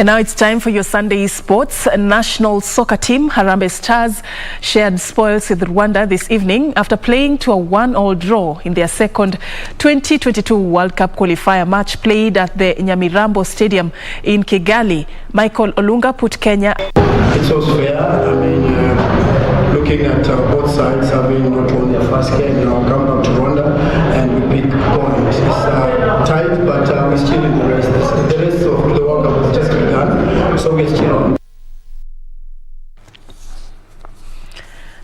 And now it's time for your Sunday sports. A national soccer team, Harambee Stars, shared spoils with Rwanda this evening after playing to a 1-1 draw in their second 2022 World Cup qualifier match played at the Nyamirambo Stadium in Kigali. Michael Olunga put Kenya. It's also fair. I mean, looking at both sides having not won their first game, now come back to Rwanda and we pick points. It's tight, but we're still in the race. The rest of the World Cup has just begun, so we're still on.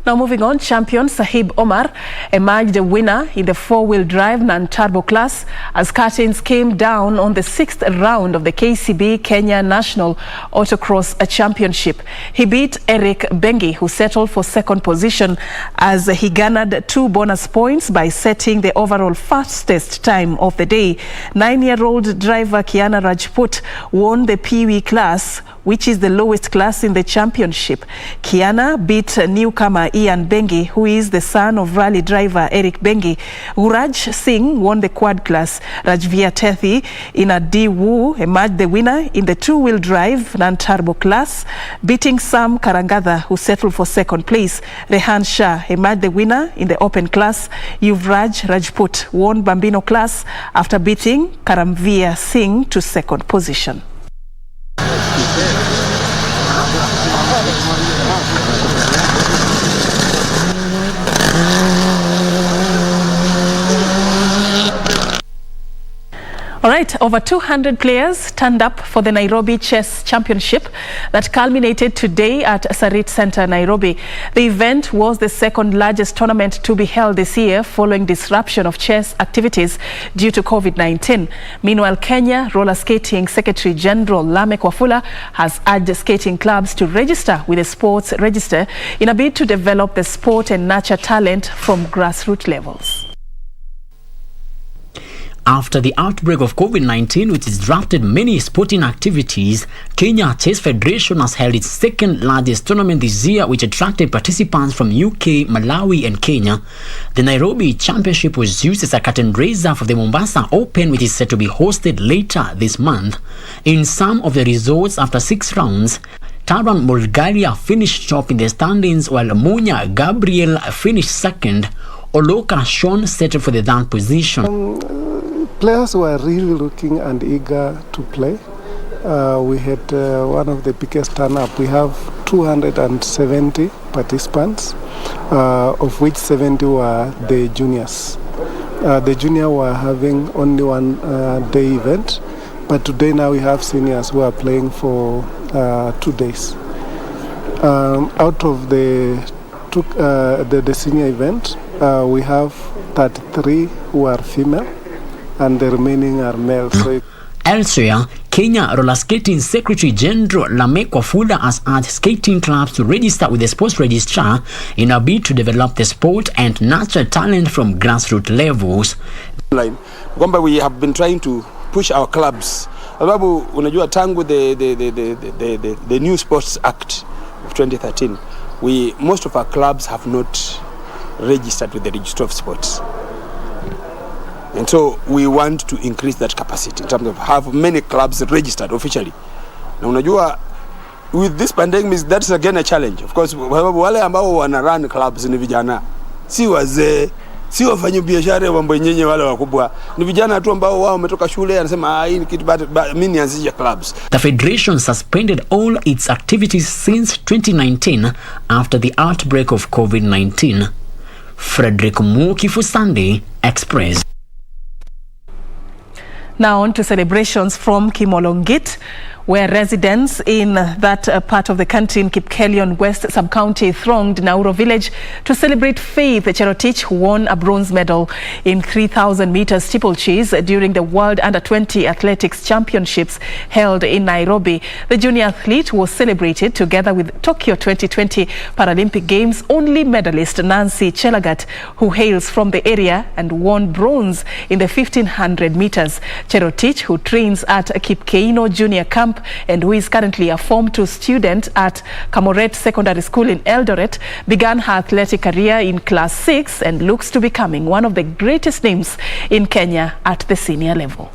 Now moving on, champion Sahib Omar emerged a winner in the 4-wheel drive non-turbo class as curtains came down on the 6th round of the KCB Kenya National Autocross Championship. He beat Eric Bengi, who settled for second position, as he garnered 2 bonus points by setting the overall fastest time of the day. 9-year-old driver Kiana Rajput won the Pee-wee class, which is the lowest class in the championship. Kiana beat newcomer Ian Bengi, who is the son of rally driver Eric Bengi. Uraj Singh won the quad class. Rajvir Tethi in a D-Woo emerged the winner in the 2-wheel drive non-turbo class, beating Sam Karangatha, who settled for second place. Rehan Shah emerged the winner in the open class. Yuvraj Rajput won Bambino class after beating Karamveer Singh to second position. All right, over 200 players turned up for the Nairobi Chess Championship that culminated today at Sarit Center, Nairobi. The event was the second largest tournament to be held this year following disruption of chess activities due to COVID-19. Meanwhile, Kenya Roller Skating Secretary General Lamek Wafula has urged skating clubs to register with the Sports Register in a bid to develop the sport and nurture talent from grassroots levels. After the outbreak of COVID-19, which disrupted many sporting activities, Kenya Chess Federation has held its second largest tournament this year, which attracted participants from UK, Malawi and Kenya. The Nairobi Championship was used as a curtain raiser for the Mombasa Open, which is set to be hosted later this month. In some of the results after 6 rounds, Taran Bulgaria finished top in the standings, while Munya Gabriel finished second. Oloka Sean settled for the 3rd position. Players were really looking and eager to play. We had one of the biggest turn-up. We have 270 participants, of which 70 were the juniors. The junior were having only one day event, but today now we have seniors who are playing for 2 days. Out of the senior event, we have 33 who are female, and the remaining are male. Elsewhere, Kenya Roller Skating Secretary General Lamek Wafula has urged skating clubs to register with the Sports Registrar in a bid to develop the sport and nurture talent from grassroots levels. We have been trying to push our clubs. Sababu unajua tangu the new Sports Act of 2013, most of our clubs have not registered with the Register of Sports. And so we want to increase that capacity in terms of have many clubs registered officially. Na unajua, with this pandemic, that's again a challenge. Of course, wale ambao wana run clubs ni vijana, si wazee, si wafanya biashara mambo yenyewe wale wakubwa. Ni vijana tu ambao wao wametoka shule anasema hii ni kitu mimi nianzishe clubs. The federation suspended all its activities since 2019 after the outbreak of COVID-19. Frederick Muki for Sunday Express. Now on to celebrations from Kimolongit, where residents in that part of the country in Kipkelion West Sub-County thronged Nauro village to celebrate Faith Cherotich, who won a bronze medal in 3,000 meters steeplechase during the World Under-20 Athletics Championships held in Nairobi. The junior athlete was celebrated together with Tokyo 2020 Paralympic Games only medalist Nancy Chelagat, who hails from the area and won bronze in the 1,500 meters. Cherotich, who trains at Kipkeino Junior Camp and who is currently a Form 2 student at Kamoret Secondary School in Eldoret, began her athletic career in Class 6 and looks to becoming one of the greatest names in Kenya at the senior level.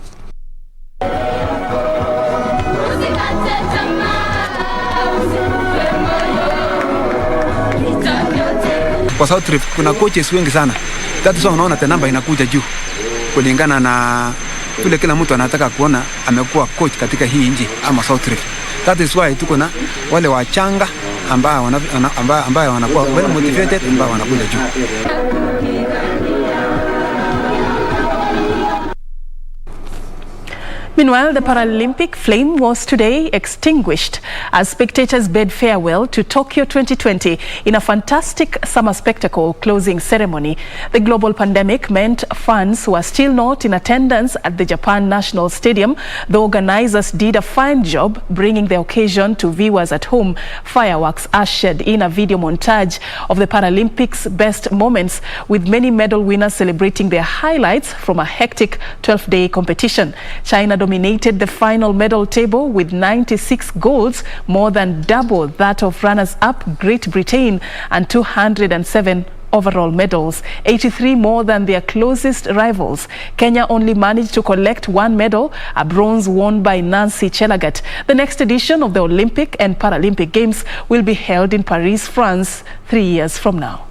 Kwa South Rift kuna coaches wengi sana. Tatu sasa unaona namba inakuja juu kulingana na vile kila mtu anataka kuona amekuwa coach katika hii nchi ama South Rift. That is why tuko na wale wachanga ambao wanakuwa well motivated ambao wanakuja juu. Meanwhile, the Paralympic flame was today extinguished as spectators bade farewell to Tokyo 2020 in a fantastic summer spectacle closing ceremony. The global pandemic meant fans were still not in attendance at the Japan National Stadium. The organizers did a fine job bringing the occasion to viewers at home. Fireworks ushered in a video montage of the Paralympics' best moments, with many medal winners celebrating their highlights from a hectic 12-day competition. China dominated the final medal table with 96 golds, more than double that of runners-up Great Britain, and 207 overall medals, 83 more than their closest rivals. Kenya only managed to collect one medal, a bronze won by Nancy Chelagat. The next edition of the Olympic and Paralympic Games will be held in Paris, France, 3 years from now.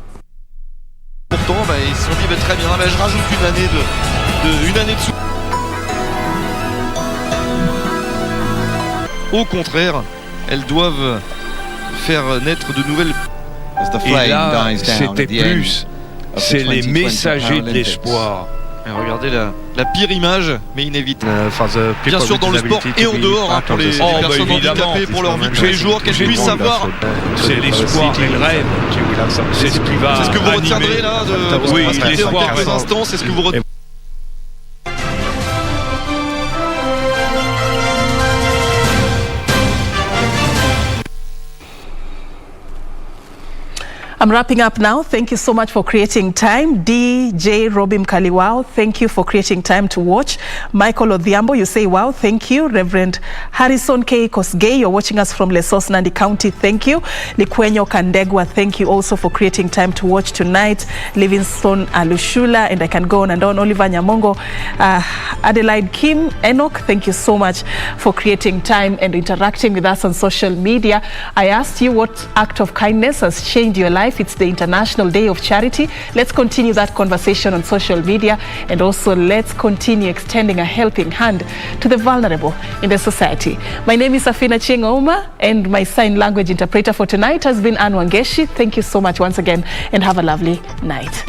Pourtant, ils se sont dit très bien, je rajoute une année de Au contraire, elles doivent faire naître de nouvelles. Et là, c'était plus, c'est les messagers de l'espoir. Et regardez la pire image, mais inévitable. Bien sûr dans le sport et en dehors, pour les personnes handicapées, pour leur vie de tous les jours, qu'elles puissent savoir. C'est l'espoir et le rêve. C'est ce qui va. C'est ce que vous retiendrez là de oui, l'espoir en quelques instants, c'est ce que vous retiendrez. I'm wrapping up now. Thank you so much for creating time. DJ Robin Kaliwao, thank you for creating time to watch. Michael Odhiambo, you say wow, thank you. Reverend Harrison K. Kosgei, you're watching us from Lesos, Nandi County, thank you. Likwenyo Kandegwa, thank you also for creating time to watch tonight. Livingstone Alushula, and I can go on and on. Oliver Nyamongo, Adelaide Kim, Enoch, thank you so much for creating time and interacting with us on social media. I asked you what act of kindness has changed your life. It's the International Day of Charity. Let's continue that conversation on social media, and also let's continue extending a helping hand to the vulnerable in the society. My name is Serfine Achieng Ouma, and my sign language interpreter for tonight has been Anne Wangeshi. Thank you so much once again, and have a lovely night.